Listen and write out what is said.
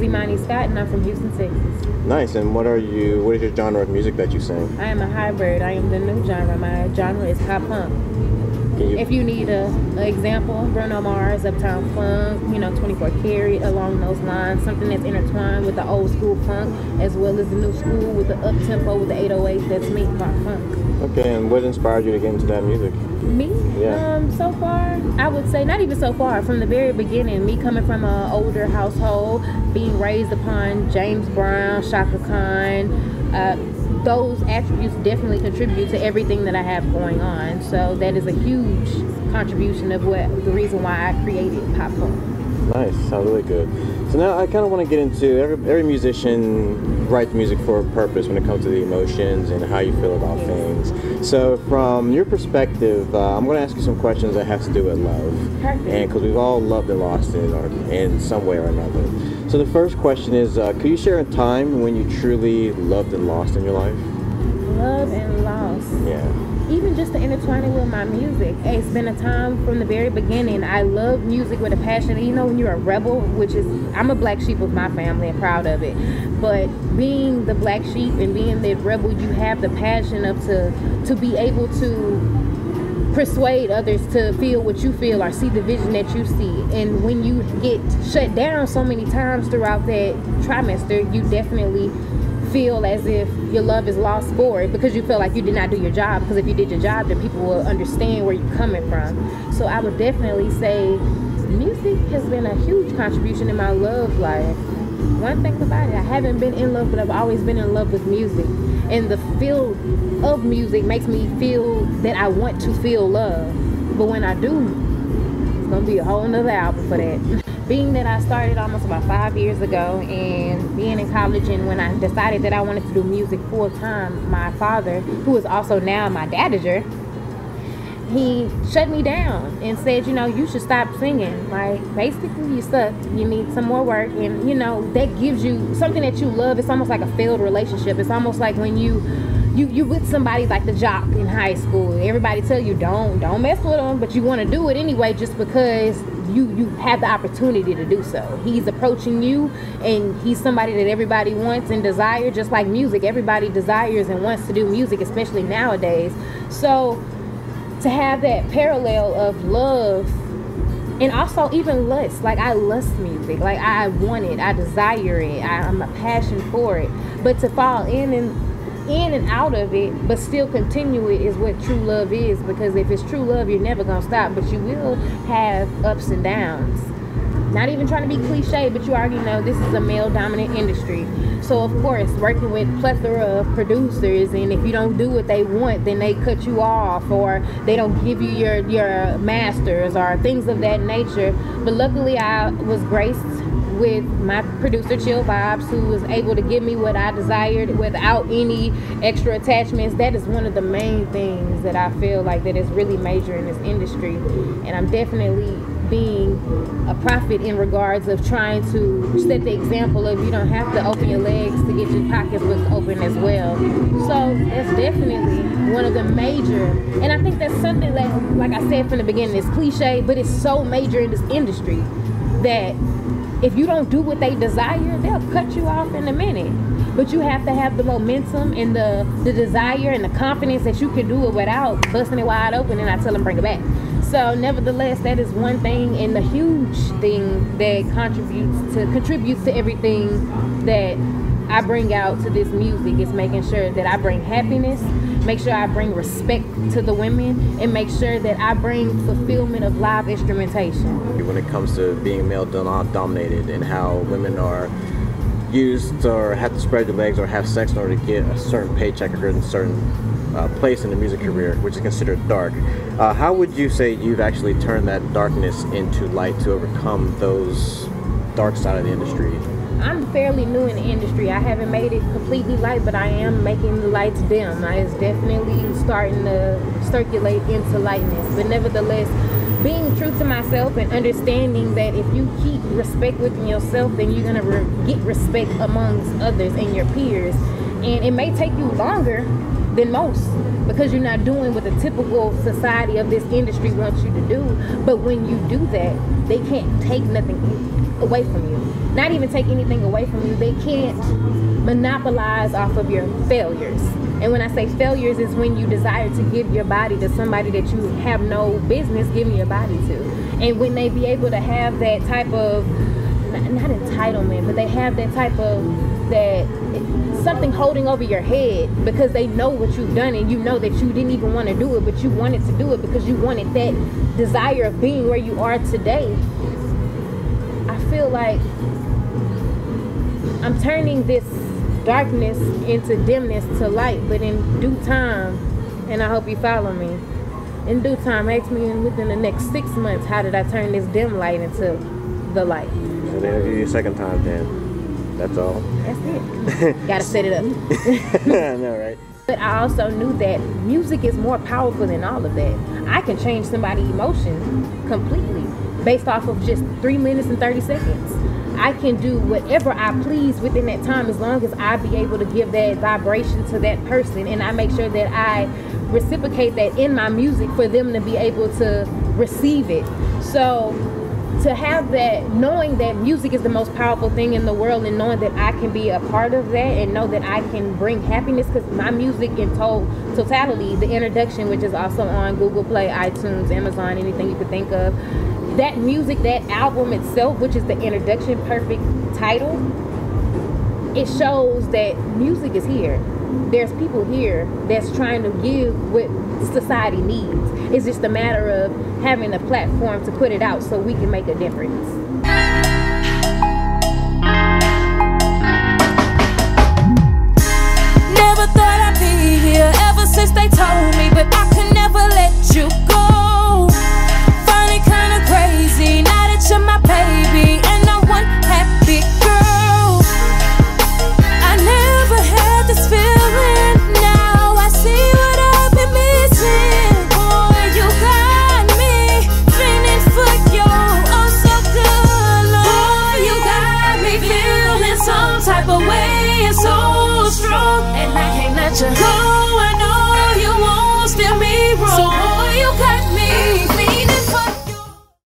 Imani Scott, and I'm from Houston, Texas. Nice. And what is your genre of music that you sing? I am a hybrid. I am the new genre. My genre is pop punk. If you need an example, Bruno Mars, Uptown Funk, 24 Karat, along those lines, something that's intertwined with the old school funk as well as the new school with the up tempo with the 808, that's me, pop funk. Okay, and what inspired you to get into that music? Me? Yeah. So far, I would say not even so far. From the very beginning, me coming from an older household, being raised upon James Brown, Chaka Khan, those attributes definitely contribute to everything that I have going on. So that is a huge contribution of the reason why I created pop punk. Nice, sounds really good. So now I kind of want to get into every musician writes music for a purpose when it comes to the emotions and how you feel about things. So from your perspective, I'm going to ask you some questions that have to do with love. Perfect. And because we've all loved and lost in some way or another. So the first question is, could you share a time when you truly loved and lost in your life? Love and lost. Yeah. Even just to intertwine it with my music. It's been a time from the very beginning. I love music with a passion. When you're a rebel, I'm a black sheep of my family and proud of it. But being the black sheep and being the rebel, you have the passion to be able to persuade others to feel what you feel or see the vision that you see. And when you get shut down so many times throughout that trimester, you definitely feel as if your love is lost for it because you feel like you did not do your job. Because if you did your job, then people will understand where you're coming from. So I would definitely say music has been a huge contribution in my love life. One thing about it, I haven't been in love, but I've always been in love with music. And the feel of music makes me feel that I want to feel love. But when I do, it's going to be a whole nother album for that. Being that I started almost about 5 years ago and being in college, and when I decided that I wanted to do music full time, my father, who is also now my dadager, he shut me down and said, you should stop singing. Like, basically, you suck. You need some more work. And, that gives you something that you love. It's almost like a failed relationship. It's almost like when you with somebody like the jock in high school. Everybody tell you, don't mess with them, but you want to do it anyway just because you have the opportunity to do so. He's approaching you, and he's somebody that everybody wants and desires, just like music. Everybody desires and wants to do music, especially nowadays. So to have that parallel of love and also even lust, like I lust music, like I want it, I desire it, I'm a passion for it, but to fall in and out of it but still continue it is what true love is. Because if it's true love, you're never gonna stop, but you will have ups and downs. Not even trying to be cliche, but you already know this is a male dominant industry. So of course, working with plethora of producers, and if you don't do what they want, then they cut you off, or they don't give you your masters or things of that nature. But luckily I was graced with my producer Chill Vibes, who was able to give me what I desired without any extra attachments. That is one of the main things that I feel like that is really major in this industry. And I'm definitely being a prophet in regards of trying to set the example of you don't have to open your legs to get your pocketbook open as well. So that's definitely one of the major, and I think that's something that, like I said from the beginning, is cliche, but it's so major in this industry that if you don't do what they desire, they'll cut you off in a minute. But you have to have the momentum and the desire and the confidence that you can do it without busting it wide open, and I tell them bring it back. So nevertheless, that is one thing, and the huge thing that contributes to everything that I bring out to this music is making sure that I bring happiness, make sure I bring respect to the women, and make sure that I bring fulfillment of live instrumentation. When it comes to being male dominated and how women are used or have to spread their legs or have sex in order to get a certain paycheck or a certain place in the music career, which is considered dark. How would you say you've actually turned that darkness into light to overcome those dark side of the industry? I'm fairly new in the industry. I haven't made it completely light, but I am making the lights dim. It's definitely starting to circulate into lightness. But nevertheless, being true to myself and understanding that if you keep respect within yourself, then you're going to get respect amongst others and your peers. And it may take you longer than most, because you're not doing what the typical society of this industry wants you to do. But when you do that, they can't take nothing away from you. Not even take anything away from you. They can't monopolize off of your failures. And when I say failures, is when you desire to give your body to somebody that you have no business giving your body to. And when they be able to have that type of, not entitlement, but they have that type of, that something holding over your head, because they know what you've done, and you know that you didn't even want to do it, but you wanted to do it because you wanted that desire of being where you are today. I feel like I'm turning this darkness into dimness to light, but in due time, and I hope you follow me, in due time, ask me within the next 6 months, how did I turn this dim light into the light? So they interview you a second time then. That's all. That's it. Gotta set it up. I know, right? But I also knew that music is more powerful than all of that. I can change somebody's emotion completely based off of just 3 minutes and 30 seconds. I can do whatever I please within that time, as long as I be able to give that vibration to that person, and I make sure that I reciprocate that in my music for them to be able to receive it. So to have that, knowing that music is the most powerful thing in the world, and knowing that I can be a part of that, and know that I can bring happiness, because my music in totality, the introduction, which is also on Google Play, iTunes, Amazon, anything you could think of, that music, that album itself, which is the introduction, perfect title, it shows that music is here. There's people here that's trying to give what society needs. It's just a matter of having a platform to put it out so we can make a difference. Never thought I'd be here ever since they told me, but I